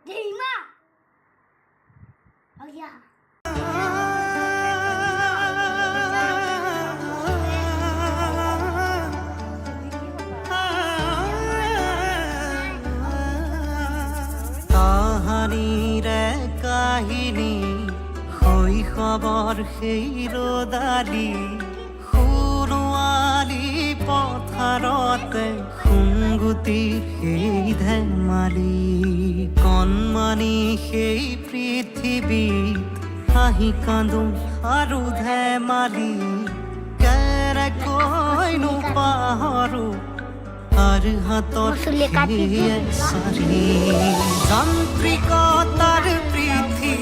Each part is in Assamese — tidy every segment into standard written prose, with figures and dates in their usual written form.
Dima. Oh ya. তাহানিৰে কাহিনী শৈশৱৰ সেই ৰদালি সুৰুৱালি পথাৰতে সুংগুটি সেই ধেমালি কণমানি সেই পৃথিৱীত হাঁহি কান্দো আৰু ধেমালি কেনেকৈনো পাহৰো আৰু হাতৰ সেই চাৰি যান্ত্ৰিকতাৰ পৃথিৱী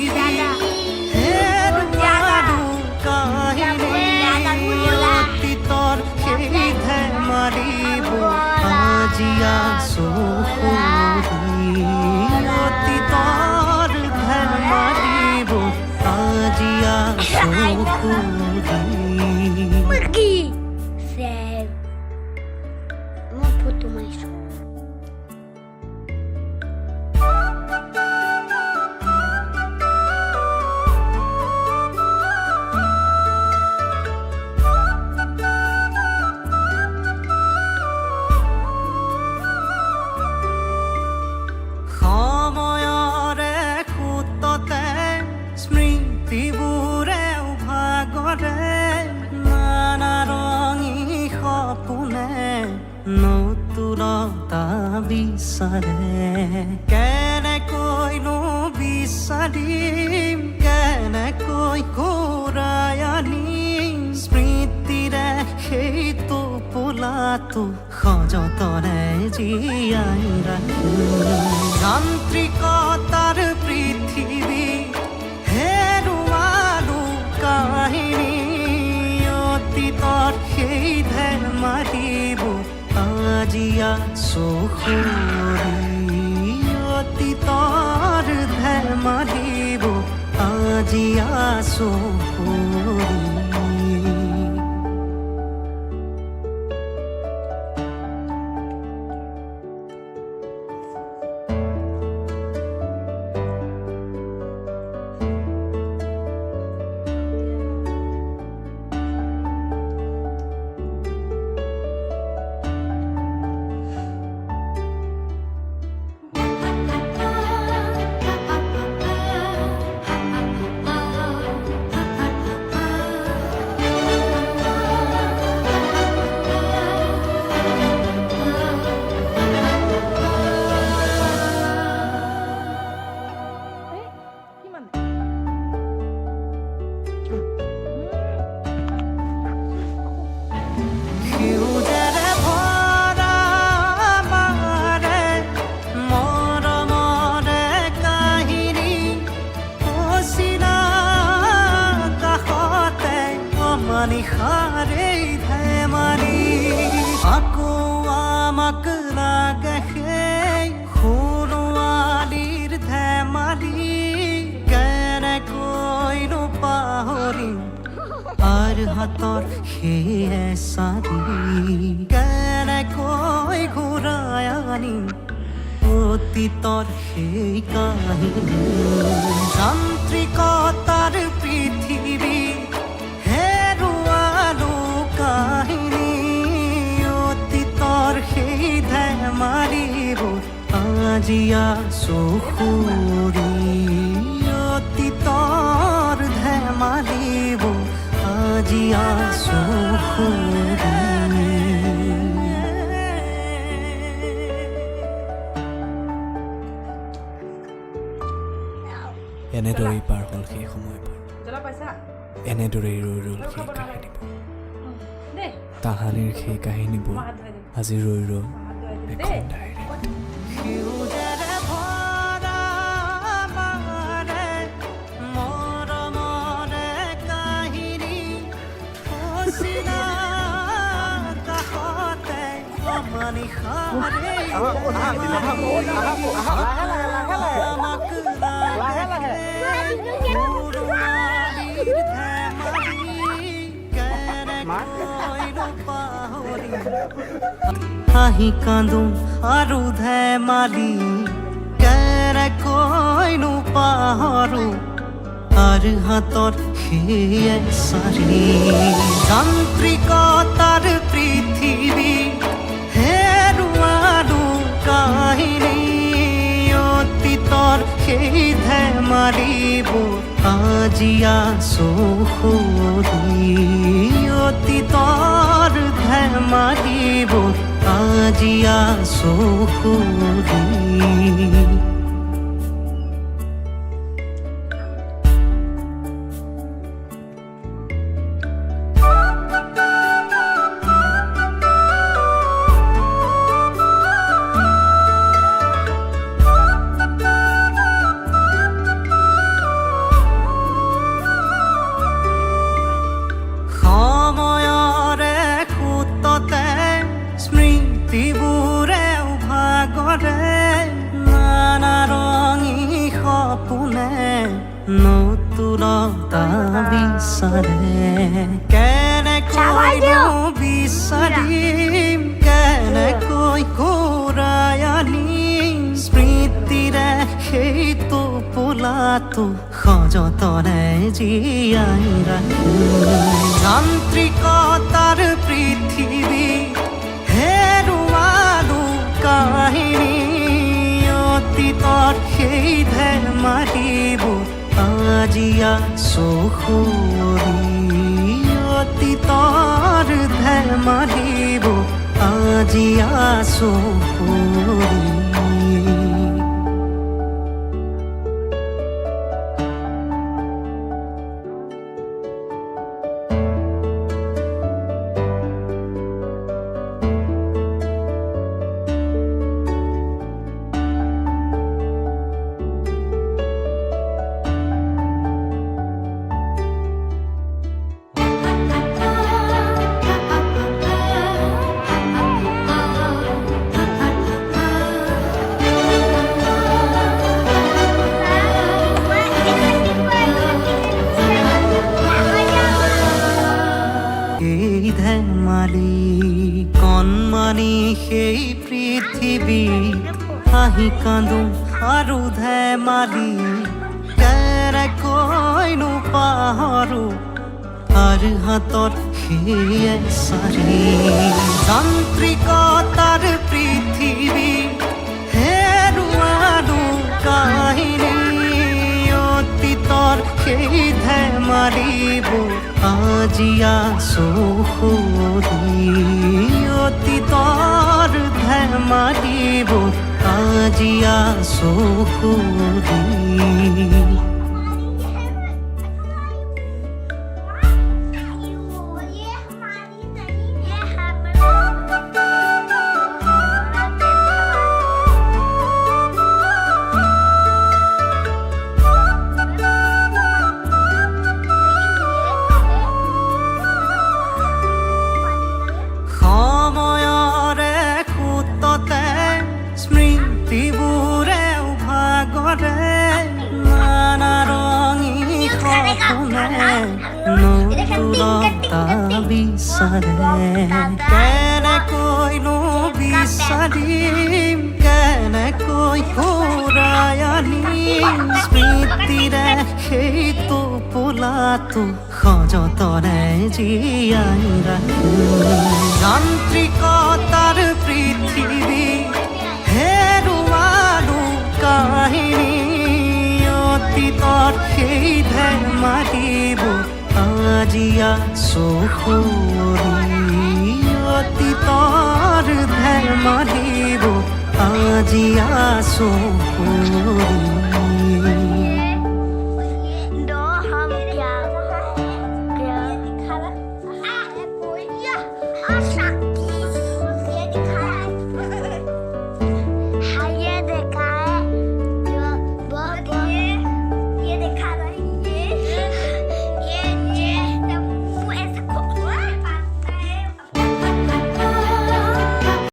হেৰুৱালো কাহিনী অতীতৰ সেই ধেমালিবোৰ আজি আছো সুৰি অতীতৰ ধেমালিবোৰ আজি আছো সুৰি Pergi. Sel. Mau foto mais. সময়ৰে সুততে স্মৃতিবোৰে উভাগৰে নানা ৰঙী সপোনে নতুনতা বিচাৰে কেনেকৈনো বিচাৰিম কেনেকৈ ঘূৰাই আনিম স্মৃতিৰে সেইটো পোলাটো সযতনে জীয়াই ৰাখিম যান্ত্ৰিকতাৰ পৃথিৱী হেৰুৱালো কাহিনী অতীতৰ সেই ধেমালিবোৰ আজি আছো সুৰি অতীতৰ ধেমালিবোৰ আজি আছো সুৰি সেউজেৰে ভৰা আমাৰে মৰমৰে কাহিনী অচিনা কাষতে অমানিশাৰে ধেমালি আকৌ আমাক লাগে সেই সুৰুৱালিৰ ধেমালি কেনেকৈনো পাহৰিম আৰু হাতৰ সেয়ে চাৰি কেনেকৈ ঘূৰাই আনিম অতীতৰ সেই কাহিনী যান্ত্ৰিকতাৰ পৃথিৱী হেৰুৱালো কাহিনী অতীতৰ সেই ধেমালিবোৰ আজি আছো সুৰি অতীতৰ ধেমালিবোৰ আজি আছো সুৰি এনেদৰেই পাৰ হ'ল সেই সময়বোৰ এনেদৰেই ৰৈ ৰ'ল সেই কাহিনীবোৰ তাহানিৰ সেই কাহিনীবোৰ আজি ৰৈ ৰ'ল এখন ডায়েৰীত সেউজেৰে ভৰা আমাৰে মৰমৰে কাহিনী অচিনা কাষতে অমানিশাৰে আমাক লাগে সুৰুৱালিৰ ধেমালি কেনেকৈনো পাহৰিম হাঁহি কান্দো আৰু ধেমালি কেনেকৈনো পাহৰো আৰ হাতত সেই সাৰি যান্ত্ৰিকতাৰ পৃথিবী হেৰুৱালো কাহিনী অতীতৰ সেই ধেমালিব আজি আছো সৰি অতীতৰ ধেমালিব আজি আছো সৰি নতুনতা বিচাৰে কেনেকৈনো বিচাৰিম কেনেকৈ ঘূৰাই আনিম স্মৃতিৰে সেইটো পোলাটো সযতনে জীয়াই ৰাখিম যান্ত্ৰিকতাৰ পৃথিৱী হেৰুৱালো কাহিনী অতীতৰ সেই ধেমালিবোৰ আজি আছো সৰি অতীতৰ ধেমালিবোৰ আজি আছো সৰি ধেমালি কণমানি সেই পৃথিৱী হাঁহি কান্দো আৰু ধেমালি কেনেকৈনো পাহৰো আৰ হাতত সেই সাৰি যান্ত্ৰিকতাৰ পৃথিৱী হেৰুৱালো কাহিনী অতীতৰ সেই ধেমালিবোৰ আজি আছো সৰি অতীতৰ ধেমালিবোৰ আজি আছো সৰি নতুনতা বিচাৰে কেনেকৈনো বিচাৰিম কেনেকৈ ঘূৰাই আনিম স্মৃতিৰে সেইটো পোলাটো সযতনে জীয়াই ৰাখিম যান্ত্ৰিকতাৰ পৃথিৱী হেৰুৱালো কাহিনী অতীতৰ সেই ধেমালিবোৰ আজি আছো সৰি অতীতৰ ধেমালিবোৰ আজি আছো সৰি